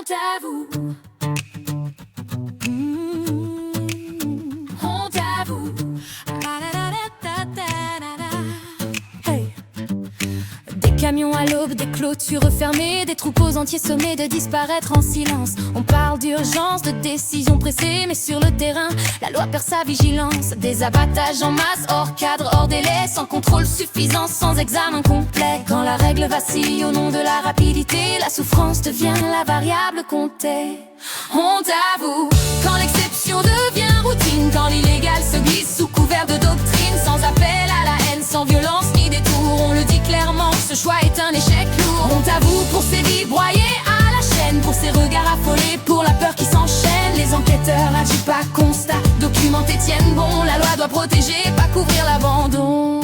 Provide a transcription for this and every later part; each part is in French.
honte à vous. Honte à vous. Hey. Des camions à l'aube, des clôtures fermées, des troupeaux entiers sommés de disparaître en silence. On parle d'urgence, de décisions pressées, mais sur le terrain, la loi perd sa vigilance. Des abattages en masse, hors cadre, hors délai, sans contrôle suffisant, sans examen complet. Quand la règle vacille au nom de la rapidité, la souffrance devient la variable comptée. Honte à vous, quand l'exception devient routine, quand l'illégal se glisse sous couvert de doctrine, sans appel à la haine, sans violence ni détour. On le dit clairement, ce choix est un échec lourd. Honte à vous pour ces vies broyées à la chaîne, pour ces regards affolés, pour la peur qui s'enchaîne. Les enquêteurs agissent pas, constat, documentés tiennent bon. La loi doit protéger, pas couvrir l'abandon.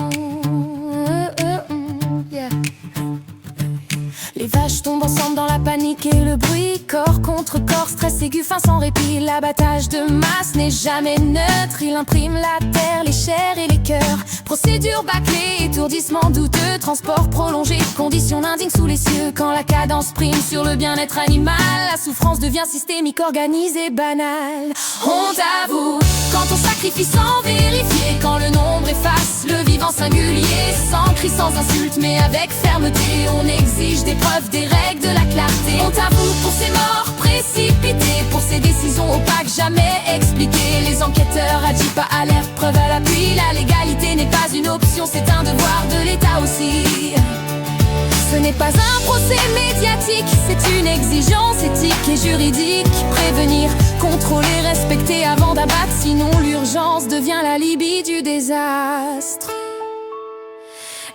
Les vaches tombent ensemble dans la panique et le bruit, corps contre corps, stress aigu, faim sans répit. L'abattage de masse n'est jamais neutre, il imprime la terre, les chairs et les cœurs. Procédure bâclée, étourdissement douteux, transport prolongé, conditions indignes sous les cieux. Quand la cadence prime sur le bien-être animal, la souffrance devient systémique, organisée, banale. Honte à vous, quand on sacrifie sans vérifier, quand le nombre efface le vivant singulier. Sans cri, sans insulte, mais avec fermeté, on exige des preuves, des règles, de la clarté. Honte à vous pour ces morts précipitées, pour ces décisions opaques, jamais expliquées. Les enquêteurs agissent pas à l'air, preuve à l'appui. La légalité n'est pas une option, c'est un devoir de l'État aussi. Ce n'est pas un procès médiatique, c'est une exigence éthique et juridique. Prévenir, contrôler, respecter avant d'abattre, sinon l'urgence devient la Libye du désastre.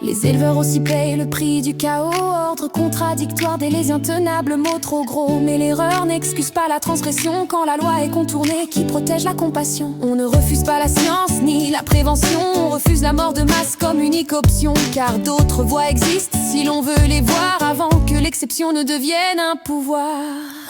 Les éleveurs aussi payent le prix du chaos, ordre contradictoire, délais intenables, mots trop gros. Mais l'erreur n'excuse pas la transgression quand la loi est contournée, qui protège la compassion. On ne refuse pas la science ni la prévention, on refuse la mort de masse comme unique option. Car d'autres voies existent si l'on veut les voir, avant que l'exception ne devienne un pouvoir.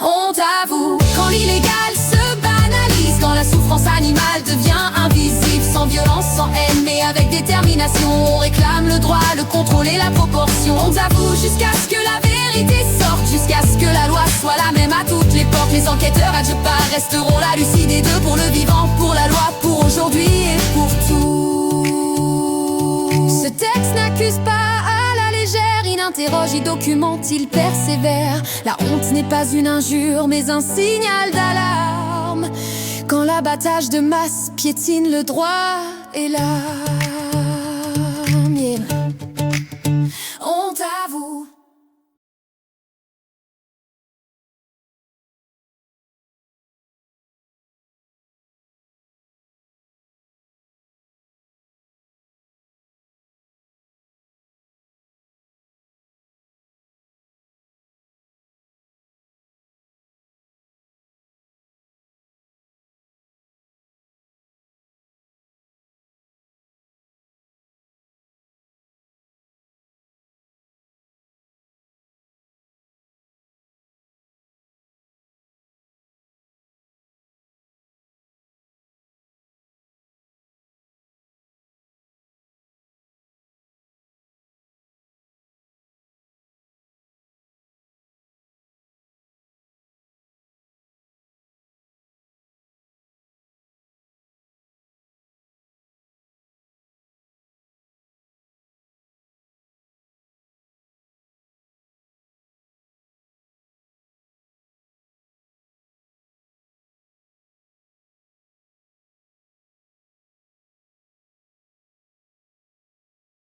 Honte à vous, quand l'illégal se banalise, quand la souffrance animale devient invisible. Sans violence, sans haine, mais avec détermination, on réclame le droit, le contrôle et la proportion. Honte à vous jusqu'à ce que la vérité sorte, jusqu'à ce que la loi soit la même à toutes les portes. Les enquêteurs à Dieu pas resteront là, lucides et deux pour le vivant, pour la loi, pour aujourd'hui et pour tout. Ce texte n'accuse pas à la légère, il interroge, il documente, il persévère. La honte n'est pas une injure, mais un signal d'alarme. Quand l'abattage de masse piétine le droit et l'art.